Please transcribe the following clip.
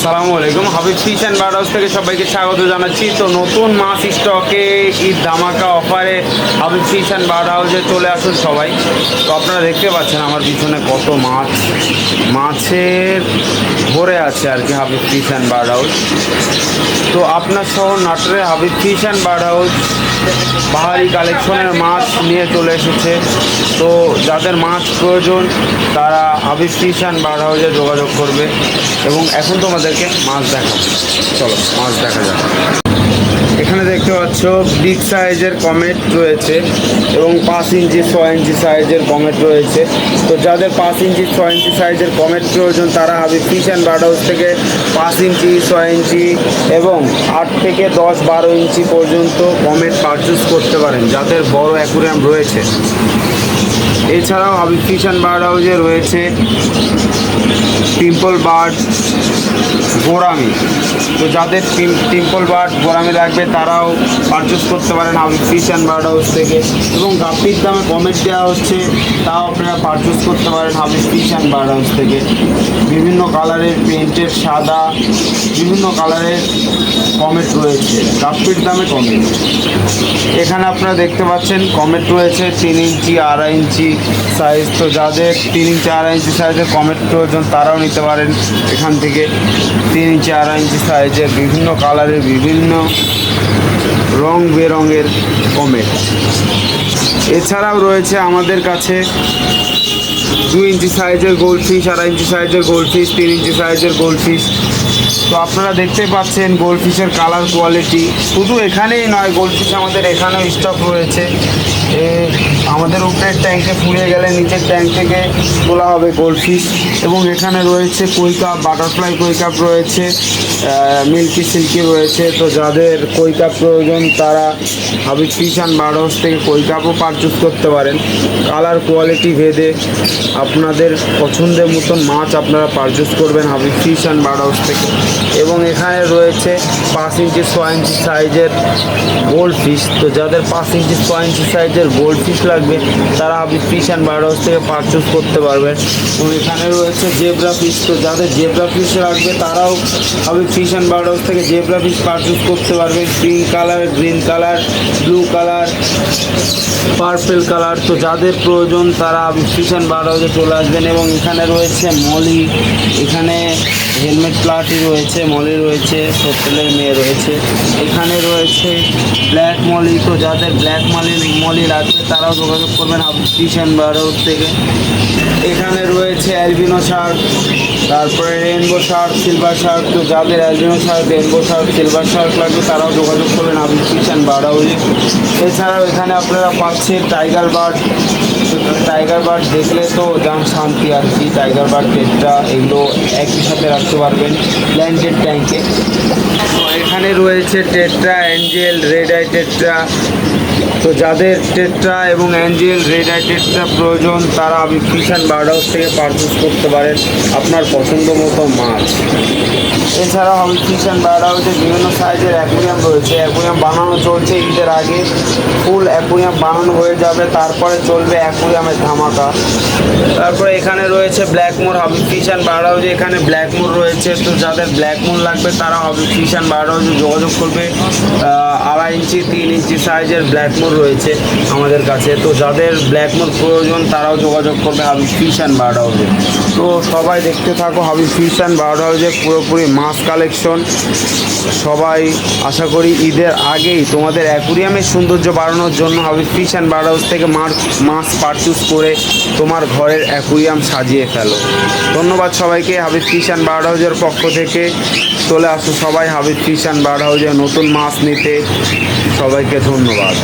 আসসালামু আলাইকুম। Habib fish and bird house থেকে সবাইকে স্বাগত জানাচ্ছি। তো নতুন মাছ স্টকে ঈদ ধামাকা অফারে হাবিব ফিশ অ্যান্ড বার্ড হাউসে চলে আসুন সবাই। তো আপনারা দেখতে পাচ্ছেন আমার পিছনে কত মাছের ভরে আছে আর কি Habib fish and bird house. তো আপনার শহর নাটোরে Habib fish and bird house পাহাড়ি কালেকশনের মাছ নিয়ে চলে এসেছে। তো যাদের মাছ প্রয়োজন তারা হাবিব ফিশ অ্যান্ড বার্ড হাউসে যোগাযোগ করবে। এবং এখন তোমাদেরকে মাছ দেখাবো, চলো মাছ দেখা যাক। এখানে দেখতে পাচ্ছ বিগ সাইজের কমেট রয়েছে এবং 5 ইঞ্চি 6 ইঞ্চি সাইজের কমেট রয়েছে। তো যাদের 5 ইঞ্চি 6 ইঞ্চি সাইজের কমেট প্রয়োজন তারা Habib fish and bird house থেকে 5 ইঞ্চি 6 ইঞ্চি এবং 8 থেকে 10-12 ইঞ্চি পর্যন্ত কমেট পারচেস করতে পারেন যাদের বড় অ্যাকুরিয়াম রয়েছে। এছাড়াও হাবিব ফিশ অ্যান্ড বার্ড হাউসে রয়েছে টিম্পল বার্ড, গোরামি। তো যাদের টিম্পল বার্ড গোরামি লাগবে তারাও পারচেস করতে পারেন Habib fish and bird house থেকে। এবং গাপ্পির দামে কমেট দেওয়া হচ্ছে, তাও আপনারা পারচেস করতে পারেন Habib fish and bird house থেকে। বিভিন্ন কালারের পেন্টের সাদা, বিভিন্ন কালারের কমেট রয়েছে, গাপ্পির দামে কমেট। এখানে আপনারা দেখতে পাচ্ছেন কমেট রয়েছে 3 ইঞ্চি 2.5 ইঞ্চি সাইজ। তো যাদের 3 ইঞ্চি 2.5 ইঞ্চি সাইজের কমেট প্রয়োজন তারাও নিতে পারেন এখান থেকে। 3 ইঞ্চি 2.5 ইঞ্চি সাইজের বিভিন্ন কালারের বিভিন্ন রং বেরঙের কমেট। এছাড়াও রয়েছে আমাদের কাছে 2 ইঞ্চি সাইজের গোল্ডফিশ, 2.5 ইঞ্চি সাইজের গোল্ডফিশ, 3 ইঞ্চি সাইজের গোল্ডফিশ। তো আপনারা দেখতে পাচ্ছেন গোল্ডফিশের কালার কোয়ালিটি শুধু এখানেই নয়, গোল্ডফিশ আমাদের এখানেও স্টক রয়েছে। আমাদের উপরের ট্যাঙ্কে ফুরিয়ে গেলে নিচের ট্যাঙ্ক থেকে তোলা হবে গোল্ডফিশ। এবং এখানে রয়েছে কই কাপ, বাটারফ্লাই কই কাপ রয়েছে, মিল্কি সিল্কি রয়েছে। তো যাদের কই কাপ প্রয়োজন তারা Habib fish and bird house থেকে কই কাপও পারচেস করতে পারেন। কালার কোয়ালিটি ভেদে আপনাদের পছন্দের মতন মাছ আপনারা পারচেস করবেন Habib fish and bird house থেকে। এবং এখানে রয়েছে 5 ইঞ্চি 6 ইঞ্চি সাইজের গোল্ডফিশ। তো যাদের 5 ইঞ্চি 6 ইঞ্চি সাইজের গোল্ডফিশ লাগবে তারা Habib fish and bird house থেকে পারচেস করতে পারবেন। এবং এখানে রয়েছে জেব্রা ফিশ। তো যাদের জেব্রা ফিশ লাগবে তারাও Habib fish and bird house থেকে জেব্রা ফিশ পারচেস করতে পারবেন। Pink colour, green colour, blue colour, purple colour. তো যাদের প্রয়োজন তারা হাবিব ফিশ অ্যান্ড বার্ড হাউসে চলে আসবেন। এবং এখানে রয়েছে মলি, এখানে হেলমেট প্লাটি রয়েছে, মলি রয়েছে, হোটেলের মেয়ে রয়েছে। এখানে রয়েছে ব্ল্যাক মলি। তো যাদের ব্ল্যাক মলি লাগবে তারাও যোগাযোগ করবেন Habib fish and bird house থেকে। এখানে রয়েছে অ্যালবিনো শার্ক, তারপরে রেনবো শার্ক, সিলভার শার্ক। তো যাদের albino Shark, rainbow Shark, silver Shark লাগবে তারাও যোগাযোগ করবেন হাবিব ফিশ অ্যান্ড বার্ড হাউসে। এছাড়াও এখানে আপনারা পাচ্ছেন টাইগার বার্ড। টাইগার বার্ড দেখলে তো যান শান্তি আর কি। টাইগার বার্ড, টেট্রা এগুলো একই সাথে রাখতে পারবেন প্ল্যান্টেড ট্যাঙ্কে। তো এখানে রয়েছে tetra, Angel, red eye tetra. তো যাদের টেট্রা এবং অ্যাঞ্জেল, রেড আই টেট্রা প্রয়োজন তারা Habib fish and bird house থেকে পারচেস করতে পারেন আপনার পছন্দ মতো মাছ। এছাড়াও হাবিব ফিশ অ্যান্ড বার্ড হাউসে বিভিন্ন সাইজের অ্যাকুরিয়াম রয়েছে। অ্যাকুরিয়াম বানানো চলছে, ঈদের আগে ফুল অ্যাকুরিয়াম বানানো হয়ে যাবে, তারপরে চলবে অ্যাকুরিয়ামের ধামাকা। তারপরে এখানে রয়েছে blackmoor. Habib fish and bird হাউসে এখানে ব্ল্যাকমোর রয়েছে। তো যাদের ব্ল্যাকমোর লাগবে তারা হাবিব ফিশ অ্যান্ড বার্ড হাউসে যোগাযোগ করবে। 2.5 ইঞ্চি 3 ইঞ্চি সাইজের ব্ল্যাকমোর রয়েছে আমাদের কাছে। তো যাদের ব্ল্যাকমোর প্রয়োজন তারাও যোগাযোগ করবে হাবিব ফিশ অ্যান্ড বার্ড হাউসে। তো সবাই দেখতে থাকো হাবিব ফিশ অ্যান্ড বার্ড হাউসে পুরোপুরি মাছ কালেকশন। সবাই আশা করি ঈদের আগেই তোমাদের অ্যাকুরিয়ামের সৌন্দর্য বাড়ানোর জন্য Habib fish and bird house থেকে মাছ পারচেস করে তোমার ঘরের অ্যাকুরিয়াম সাজিয়ে ফেলো। ধন্যবাদ সবাইকে। হাবিব ফিশ অ্যান্ড বার্ড হাউসের পক্ষ থেকে চলে আসো সবাই হাবিব ফিশ অ্যান্ড বার্ড হাউসে নতুন মাছ নিতে। সবাইকে ধন্যবাদ।